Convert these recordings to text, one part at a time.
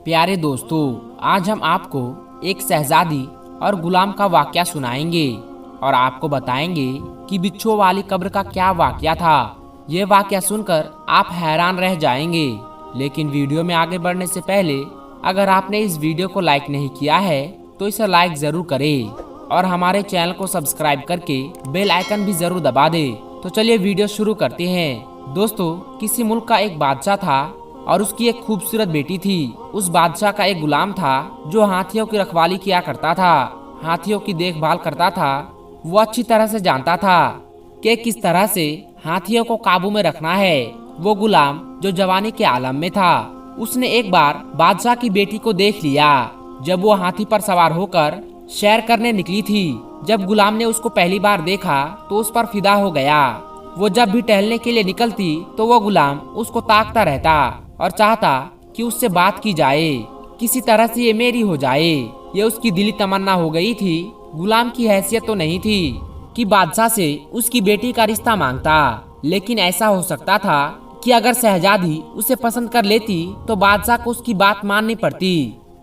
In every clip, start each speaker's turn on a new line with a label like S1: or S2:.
S1: प्यारे दोस्तों, आज हम आपको एक शहजादी और गुलाम का वाकया सुनाएंगे और आपको बताएंगे कि बिच्छुओं वाली कब्र का क्या वाकया था। ये वाकया सुनकर आप हैरान रह जाएंगे। लेकिन वीडियो में आगे बढ़ने से पहले अगर आपने इस वीडियो को लाइक नहीं किया है तो इसे लाइक जरूर करें और हमारे चैनल को सब्सक्राइब करके बेल आइकन भी जरूर दबा दे। तो चलिए वीडियो शुरू करते हैं। दोस्तों, किसी मुल्क का एक बादशाह था और उसकी एक खूबसूरत बेटी थी। उस बादशाह का एक गुलाम था जो हाथियों की रखवाली किया करता था, हाथियों की देखभाल करता था। वो अच्छी तरह से जानता था कि किस तरह से हाथियों को काबू में रखना है। वो गुलाम जो जवानी के आलम में था, उसने एक बार बादशाह की बेटी को देख लिया जब वो हाथी पर सवार होकर सैर करने निकली थी। जब गुलाम ने उसको पहली बार देखा तो उस पर फिदा हो गया। वो जब भी टहलने के लिए निकलती तो वो गुलाम उसको ताकता रहता और चाहता कि उससे बात की जाए, किसी तरह से ये मेरी हो जाए। ये उसकी दिली तमन्ना हो गई थी। गुलाम की हैसियत तो नहीं थी कि बादशाह से उसकी बेटी का रिश्ता मांगता, लेकिन ऐसा हो सकता था कि अगर शहजादी उसे पसंद कर लेती तो बादशाह को उसकी बात माननी पड़ती।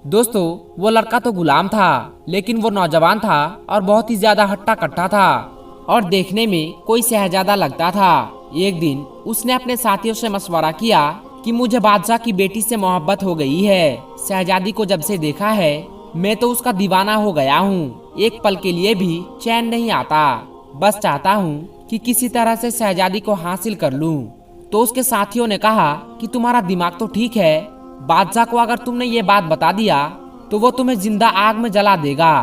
S1: दोस्तों, वो लड़का तो गुलाम था, लेकिन वो नौजवान था और बहुत ही ज्यादा हट्टा कट्टा था और देखने में कोई शहजादा लगता था। एक दिन उसने अपने साथियों से मशवरा किया कि मुझे बादशाह की बेटी से मोहब्बत हो गई है। शहजादी को जब से देखा है मैं तो उसका दीवाना हो गया हूँ। एक पल के लिए भी चैन नहीं आता। बस चाहता हूँ कि किसी तरह से शहजादी को हासिल कर लूँ। तो उसके साथियों ने कहा कि तुम्हारा दिमाग तो ठीक है, बादशाह को अगर तुमने ये बात बता दिया तो वो तुम्हें जिंदा आग में जला देगा।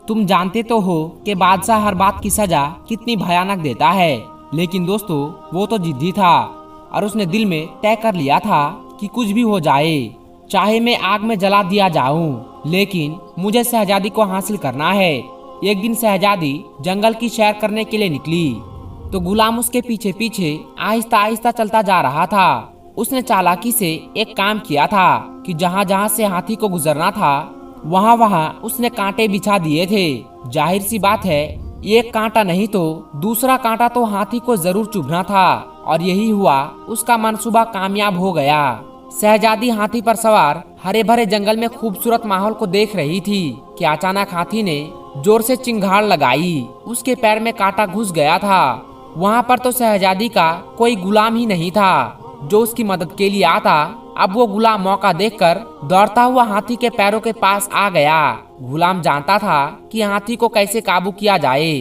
S1: तुम जानते तो हो कि बादशाह हर बात की सजा कितनी भयानक देता है। लेकिन दोस्तों, वो तो जिद्दी था और उसने दिल में तय कर लिया था कि कुछ भी हो जाए, चाहे मैं आग में जला दिया जाऊं, लेकिन मुझे शहजादी को हासिल करना है। एक दिन शहजादी जंगल की सैर करने के लिए निकली तो गुलाम उसके पीछे पीछे आहिस्ता आहिस्ता चलता जा रहा था। उसने चालाकी से एक काम किया था कि जहाँ जहाँ से हाथी को गुजरना था वहाँ वहाँ उसने कांटे बिछा दिए थे। जाहिर सी बात है, एक कांटा नहीं तो दूसरा कांटा तो हाथी को जरूर चुभना था और यही हुआ। उसका मंसूबा कामयाब हो गया। शहजादी हाथी पर सवार हरे भरे जंगल में खूबसूरत माहौल को देख रही थी कि अचानक हाथी ने जोर से चिंगाड़ लगाई। उसके पैर में कांटा घुस गया था। वहाँ पर तो शहजादी का कोई गुलाम ही नहीं था जो उसकी मदद के लिए आता। अब वो गुलाम मौका देखकर दौड़ता हुआ हाथी के पैरों के पास आ गया। गुलाम जानता था कि हाथी को कैसे काबू किया जाए।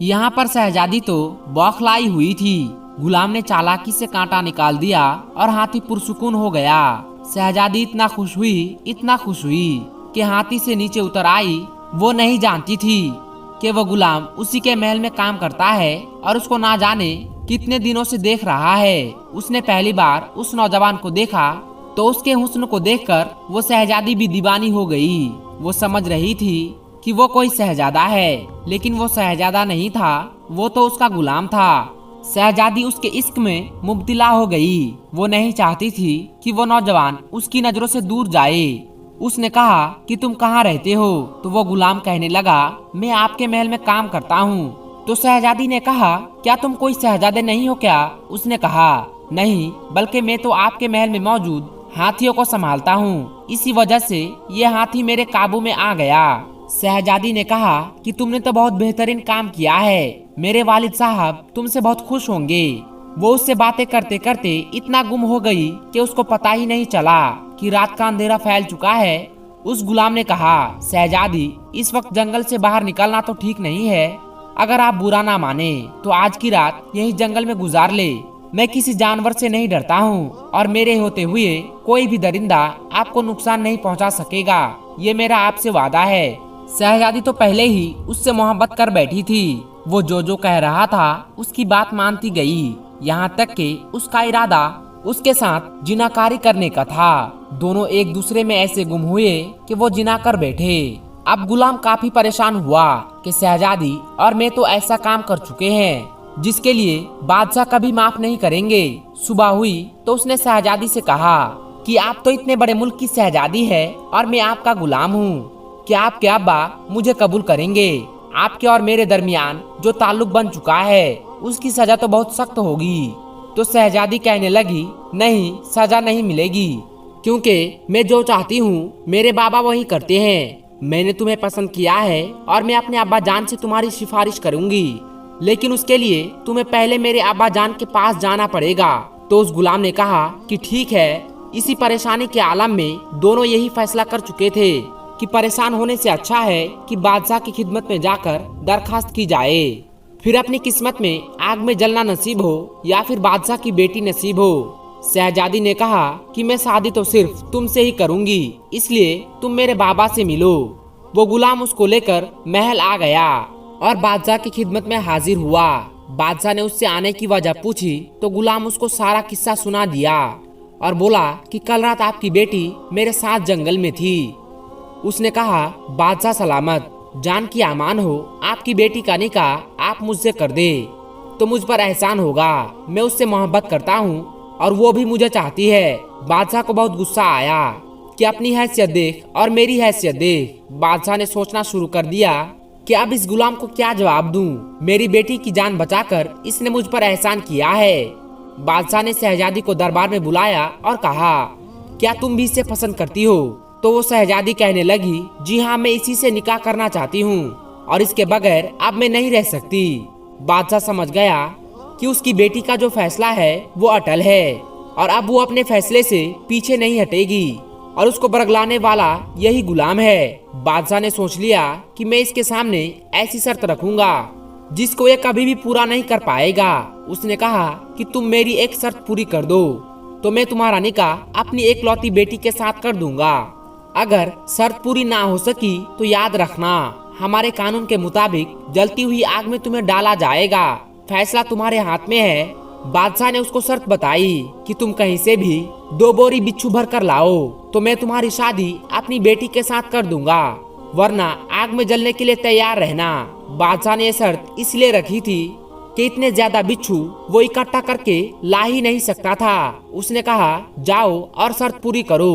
S1: यहाँ पर शहजादी तो बौखलाई हुई थी। गुलाम ने चालाकी से कांटा निकाल दिया और हाथी पुरसुकून हो गया। शहजादी इतना खुश हुई कि हाथी से नीचे उतर आई। वो नहीं जानती थी कि वो गुलाम उसी के महल में काम करता है और उसको ना जाने कितने दिनों से देख रहा है। उसने पहली बार उस नौजवान को देखा तो उसके हुस्न को देखकर वो शहजादी भी दीवानी हो गई। वो समझ रही थी कि वो कोई शहजादा है, लेकिन वो शहजादा नहीं था, वो तो उसका गुलाम था। शहजादी उसके इश्क में मुब्तिला हो गई। वो नहीं चाहती थी कि वो नौजवान उसकी नजरों से दूर जाए। उसने कहा कि तुम कहाँ रहते हो? तो वो गुलाम कहने लगा, मैं आपके महल में काम करता हूँ। तो शहजादी ने कहा, क्या तुम कोई शहजादे नहीं हो क्या? उसने कहा, नहीं, बल्कि मैं तो आपके महल में मौजूद हाथियों को संभालता हूँ। इसी वजह से ये हाथी मेरे काबू में आ गया। शहजादी ने कहा कि तुमने तो बहुत बेहतरीन काम किया है। मेरे वालिद साहब तुमसे बहुत खुश होंगे। वो उससे बातें करते करते इतना गुम हो गई कि उसको पता ही नहीं चला कि रात का अंधेरा फैल चुका है। उस गुलाम ने कहा, शहजादी, इस वक्त जंगल से बाहर निकलना तो ठीक नहीं है। अगर आप बुरा ना माने तो आज की रात यही जंगल में गुजार ले। मैं किसी जानवर से नहीं डरता हूँ और मेरे होते हुए कोई भी दरिंदा आपको नुकसान नहीं पहुँचा सकेगा। ये मेरा आपसे वादा है। शहजादी तो पहले ही उससे मोहब्बत कर बैठी थी। वो जो कह रहा था उसकी बात मानती गई, यहाँ तक कि उसका इरादा उसके साथ जिनाकारी करने का था। दोनों एक दूसरे में ऐसे गुम हुए कि वो जिना कर बैठे। अब गुलाम काफी परेशान हुआ कि शहजादी और मैं तो ऐसा काम कर चुके हैं जिसके लिए बादशाह कभी माफ नहीं करेंगे। सुबह हुई तो उसने शहजादी से कहा कि आप तो इतने बड़े मुल्क की शहजादी है और मैं आपका गुलाम हूँ। क्या आपके अब्बा मुझे कबूल करेंगे? आपके और मेरे दरमियान जो ताल्लुक बन चुका है उसकी सजा तो बहुत सख्त होगी। तो शहजादी कहने लगी, नहीं, सजा नहीं मिलेगी। क्योंकि मैं जो चाहती हूँ मेरे बाबा वही करते हैं। मैंने तुम्हें पसंद किया है और मैं अपने अब्बा जान से तुम्हारी सिफारिश करूंगी, लेकिन उसके लिए तुम्हें पहले मेरे अब्बा जान के पास जाना पड़ेगा। तो उस गुलाम ने कहा कि ठीक है। इसी परेशानी के आलम में दोनों यही फैसला कर चुके थे कि परेशान होने से अच्छा है कि बादशाह की खिदमत में जाकर दरखास्त की जाए, फिर अपनी किस्मत में आग में जलना नसीब हो या फिर बादशाह की बेटी नसीब हो। शहजादी ने कहा कि मैं शादी तो सिर्फ तुमसे ही करूंगी, इसलिए तुम मेरे बाबा से मिलो। वो गुलाम उसको लेकर महल आ गया और बादशाह की खिदमत में हाजिर हुआ। बादशाह ने उससे आने की वजह पूछी तो गुलाम उसको सारा किस्सा सुना दिया और बोला कि कल रात आपकी बेटी मेरे साथ जंगल में थी। उसने कहा, बादशाह सलामत, जान की अमान हो, आपकी बेटी का निकाह आप मुझसे कर दे तो मुझ पर एहसान होगा। मैं उससे मोहब्बत करता हूँ और वो भी मुझे चाहती है। बादशाह को बहुत गुस्सा आया कि अपनी हैसियत देख और मेरी हैसियत देख। बादशाह ने सोचना शुरू कर दिया कि अब इस गुलाम को क्या जवाब दूं। मेरी बेटी की जान बचाकर इसने मुझ पर एहसान किया है। बादशाह ने शहजादी को दरबार में बुलाया और कहा, क्या तुम भी इसे पसंद करती हो? तो वो शहजादी कहने लगी, जी हाँ, मैं इसी से निकाह करना चाहती हूँ और इसके बगैर अब मैं नहीं रह सकती। बादशाह समझ गया कि उसकी बेटी का जो फैसला है वो अटल है और अब वो अपने फैसले से पीछे नहीं हटेगी और उसको बरगलाने वाला यही गुलाम है। बादशाह ने सोच लिया कि मैं इसके सामने ऐसी शर्त रखूंगा जिसको ये कभी भी पूरा नहीं कर पाएगा। उसने कहा कि तुम मेरी एक शर्त पूरी कर दो तो मैं तुम्हारा निकाह अपनी एकलौती बेटी के साथ कर दूंगा। अगर शर्त पूरी ना हो सकी तो याद रखना, हमारे कानून के मुताबिक जलती हुई आग में तुम्हें डाला जाएगा। फैसला तुम्हारे हाथ में है। बादशाह ने उसको शर्त बताई कि तुम कहीं से भी 2 बोरी बिच्छू भर कर लाओ तो मैं तुम्हारी शादी अपनी बेटी के साथ कर दूंगा, वरना आग में जलने के लिए तैयार रहना। बादशाह ने यह शर्त इसलिए रखी थी कि इतने ज्यादा बिच्छू वो इकट्ठा करके ला ही नहीं सकता था। उसने कहा, जाओ और शर्त पूरी करो।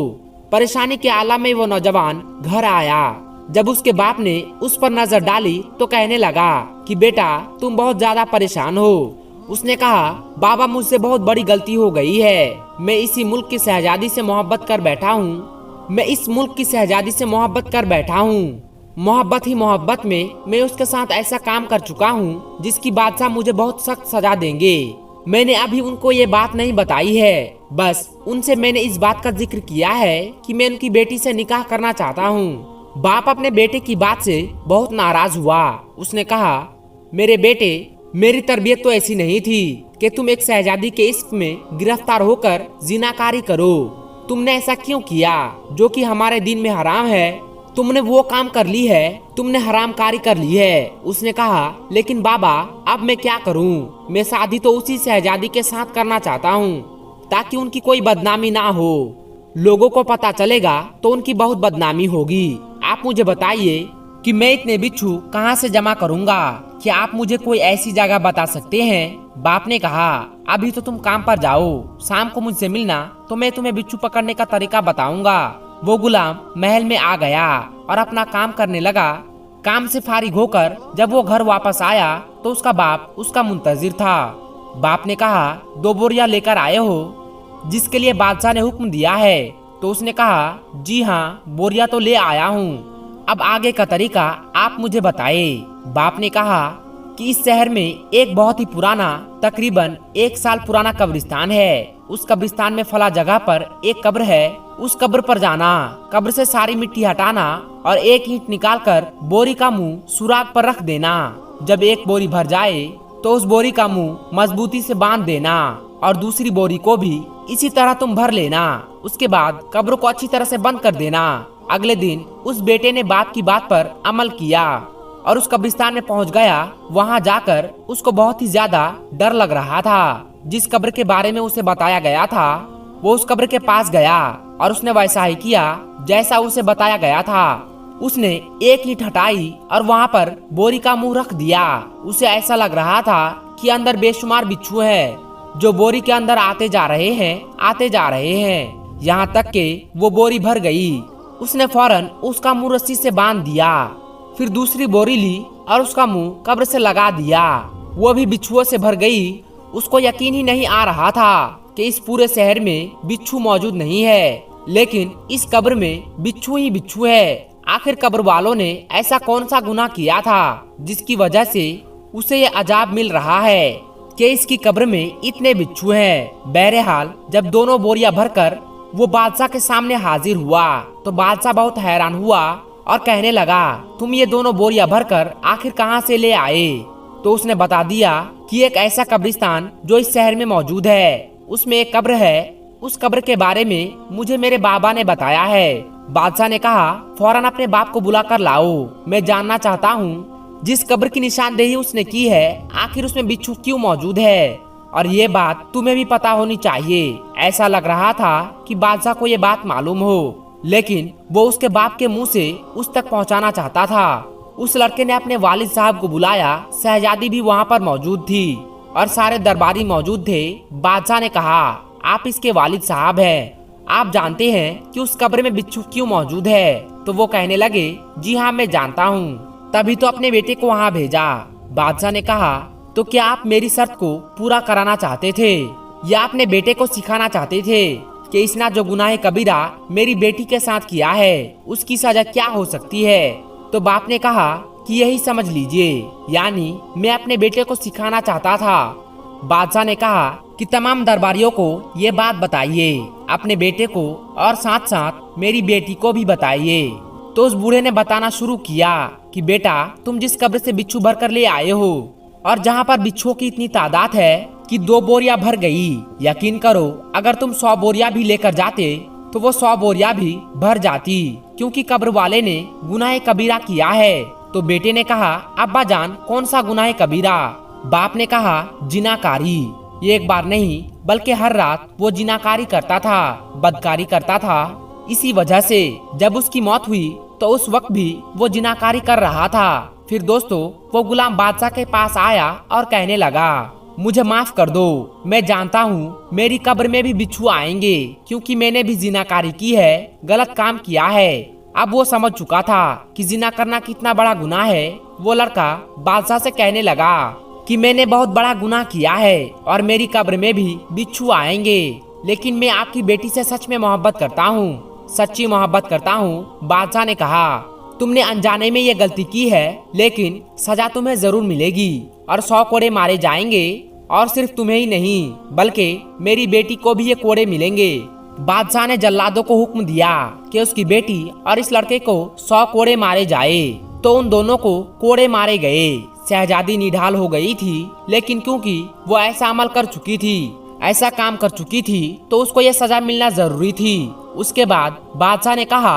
S1: परेशानी के आलम में वो नौजवान घर आया। जब उसके बाप ने उस पर नजर डाली तो कहने लगा कि बेटा, तुम बहुत ज्यादा परेशान हो। उसने कहा, बाबा, मुझसे बहुत बड़ी गलती हो गई है। मैं इसी मुल्क की शहजादी से मोहब्बत कर बैठा हूँ। मैं इस मुल्क की शहजादी से मोहब्बत कर बैठा हूँ। मोहब्बत ही मोहब्बत में मैं उसके साथ ऐसा काम कर चुका हूँ जिसकी बादशाह मुझे बहुत सख्त सजा देंगे। मैंने अभी उनको ये बात नहीं बताई है, बस उनसे मैंने इस बात का जिक्र किया है कि मैं उनकी बेटी से निकाह करना चाहता हूँ। बाप अपने बेटे की बात से बहुत नाराज हुआ। उसने कहा, मेरे बेटे, मेरी तरबियत तो ऐसी नहीं थी कि तुम एक शहजादी के इश्क में गिरफ्तार होकर जिनाकारी करो। तुमने ऐसा क्यों किया जो कि हमारे दीन में हराम है? तुमने वो काम कर ली है, तुमने हरामकारी कर ली है। उसने कहा, लेकिन बाबा, अब मैं क्या करूं? मैं शादी तो उसी शहजादी के साथ करना चाहता हूं ताकि उनकी कोई बदनामी ना हो। लोगों को पता चलेगा तो उनकी बहुत बदनामी होगी। आप मुझे बताइए कि मैं इतने बिच्छू कहां से जमा करूंगा? क्या आप मुझे कोई ऐसी जगह बता सकते हैं? बाप ने कहा, अभी तो तुम काम पर जाओ, शाम को मुझसे मिलना तो मैं तुम्हें बिच्छू पकड़ने का तरीका बताऊंगा। वो गुलाम महल में आ गया और अपना काम करने लगा। काम से फारिग होकर जब वो घर वापस आया तो उसका बाप उसका मुंतजिर था। बाप ने कहा, 2 बोरियां लेकर आए हो जिसके लिए बादशाह ने हुक्म दिया है? तो उसने कहा, जी हाँ, बोरियां तो ले आया हूँ। अब आगे का तरीका आप मुझे बताए। बाप ने कहा कि इस शहर में एक बहुत ही पुराना, तकरीबन 1 साल पुराना कब्रिस्तान है। उस कब्रिस्तान में फला जगह पर एक कब्र है। उस कब्र पर जाना, कब्र से सारी मिट्टी हटाना और एक ईंट निकालकर बोरी का मुंह सुराग पर रख देना। जब एक बोरी भर जाए तो उस बोरी का मुंह मजबूती से बांध देना और दूसरी बोरी को भी इसी तरह तुम भर लेना। उसके बाद कब्र को अच्छी तरह से बंद कर देना। अगले दिन उस बेटे ने बाप की बात पर अमल किया और उस कब्रिस्तान में पहुंच गया। वहां जाकर उसको बहुत ही ज्यादा डर लग रहा था। जिस कब्र के बारे में उसे बताया गया था वो उस कब्र के पास गया और उसने वैसा ही किया जैसा उसे बताया गया था। उसने एक ईंट हटाई और वहां पर बोरी का मुंह रख दिया। उसे ऐसा लग रहा था कि अंदर बेशुमार बिच्छू हैं जो बोरी के अंदर आते जा रहे हैं यहाँ तक कि वो बोरी भर गई। उसने फौरन उसका मुंह रस्सी से बांध दिया। फिर दूसरी बोरी ली और उसका मुंह कब्र से लगा दिया। वो भी बिच्छुओं से भर गई। उसको यकीन ही नहीं आ रहा था कि इस पूरे शहर में बिच्छू मौजूद नहीं है। लेकिन इस कब्र में बिच्छू ही बिच्छू है। आखिर कब्र वालों ने ऐसा कौन सा गुनाह किया था जिसकी वजह से उसे ये अजाब मिल रहा है कि इसकी कब्र में इतने बिच्छू हैं। बहरहाल जब दोनों बोरिया भरकर वो बादशाह के सामने हाजिर हुआ तो बादशाह बहुत हैरान हुआ और कहने लगा, तुम ये दोनों बोरिया भरकर आखिर कहाँ से ले आए? तो उसने बता दिया कि एक ऐसा कब्रिस्तान जो इस शहर में मौजूद है, उसमें एक कब्र है। उस कब्र के बारे में मुझे मेरे बाबा ने बताया है। बादशाह ने कहा, फौरन अपने बाप को बुला कर लाओ, मैं जानना चाहता हूँ जिस कब्र की निशानदेही उसने की है आखिर उसमें बिच्छू क्यों मौजूद है, और ये बात तुम्हें भी पता होनी चाहिए। ऐसा लग रहा था कि बादशाह को ये बात मालूम हो, लेकिन वो उसके बाप के मुंह से उस तक पहुंचाना चाहता था। उस लड़के ने अपने वालिद साहब को बुलाया। शहजादी भी वहाँ पर मौजूद थी और सारे दरबारी मौजूद थे। बादशाह ने कहा, आप इसके वालिद साहब हैं, आप जानते हैं कि उस कब्र में बिच्छू क्यों मौजूद है? तो वो कहने लगे, जी हाँ मैं जानता हूँ, तभी तो अपने बेटे को वहाँ भेजा। बादशाह ने कहा, तो क्या आप मेरी शर्त को पूरा कराना चाहते थे या अपने बेटे को सिखाना चाहते थे कि इसने जो गुनाह कबीरा मेरी बेटी के साथ किया है उसकी सजा क्या हो सकती है? तो बाप ने कहा कि यही समझ लीजिए, यानी मैं अपने बेटे को सिखाना चाहता था। बादशाह ने कहा कि तमाम दरबारियों को ये बात बताइए, अपने बेटे को और साथ साथ मेरी बेटी को भी बताइए। तो उस बूढ़े ने बताना शुरू किया कि बेटा, तुम जिस कब्र से बिच्छू भर कर ले आए हो और जहाँ पर बिच्छुओं की इतनी तादाद है कि 2 बोरिया भर गई, यकीन करो अगर तुम 100 बोरिया भी लेकर जाते तो वो 100 बोरिया भी भर जाती, क्योंकि कब्र वाले ने गुनाह कबीरा किया है। तो बेटे ने कहा, अब्बा जान कौन सा गुनाह कबीरा? बाप ने कहा, जिनाकारी। ये एक बार नहीं बल्कि हर रात वो जिनाकारी करता था, बदकारी करता था। इसी वजह से जब उसकी मौत हुई तो उस वक्त भी वो जिनाकारी कर रहा था। फिर दोस्तों वो गुलाम बादशाह के पास आया और कहने लगा, मुझे माफ कर दो, मैं जानता हूँ मेरी कब्र में भी बिच्छू आएंगे क्योंकि मैंने भी जिनाकारी की है, गलत काम किया है। अब वो समझ चुका था कि जिना करना कितना बड़ा गुनाह है। वो लड़का बादशाह से कहने लगा कि मैंने बहुत बड़ा गुनाह किया है और मेरी कब्र में भी बिच्छू आएंगे, लेकिन मैं आपकी बेटी से सच में मोहब्बत करता हूँ, सच्ची मोहब्बत करता हूँ। बादशाह ने कहा, तुमने अनजाने में ये गलती की है, लेकिन सजा तुम्हें जरूर मिलेगी और 100 कोड़े मारे जाएंगे, और सिर्फ तुम्हें ही नहीं बल्कि मेरी बेटी को भी ये कोड़े मिलेंगे। बादशाह ने जल्लादों को हुक्म दिया कि उसकी बेटी और इस लड़के को 100 कोड़े मारे जाए। तो उन दोनों को कोड़े मारे गए। शहजादी निढाल हो गई थी, लेकिन क्योंकि वो ऐसा अमल कर चुकी थी, ऐसा काम कर चुकी थी, तो उसको ये सजा मिलना जरूरी थी। उसके बाद बादशाह ने कहा,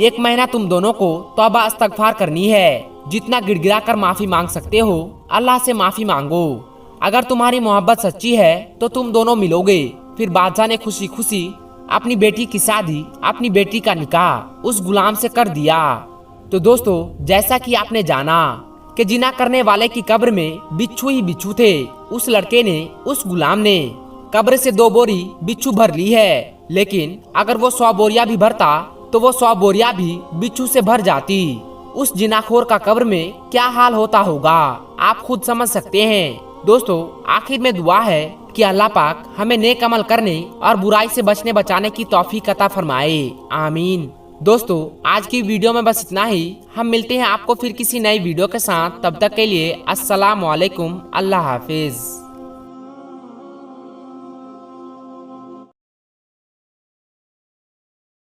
S1: 1 महीना तुम दोनों को तौबा इस्तगफार करनी है, जितना गिड़गिड़ा कर माफी मांग सकते हो अल्लाह से माफी मांगो। अगर तुम्हारी मोहब्बत सच्ची है तो तुम दोनों मिलोगे। फिर बादशाह ने खुशी खुशी अपनी बेटी की शादी, अपनी बेटी का निकाह उस गुलाम से कर दिया। तो दोस्तों जैसा कि आपने जाना कि जिना करने वाले की कब्र में बिच्छू ही बिच्छू थे, उस लड़के ने, उस गुलाम ने कब्र से 2 बोरी बिच्छू भर ली है, लेकिन अगर वो 100 बोरिया भी भरता तो वो 100 बोरिया भी बिच्छू से भर जाती। उस जिनाखोर का कब्र में क्या हाल होता होगा आप खुद समझ सकते हैं। दोस्तों आखिर में दुआ है कि अल्लाह पाक हमें नेक अमल करने और बुराई से बचने बचाने की तौफीक अता फरमाए, आमीन। दोस्तों आज की वीडियो में बस इतना ही। हम मिलते हैं आपको फिर किसी नई वीडियो के साथ। तब तक के लिए अस्सलाम वालेकुम, अल्लाह हाफिज।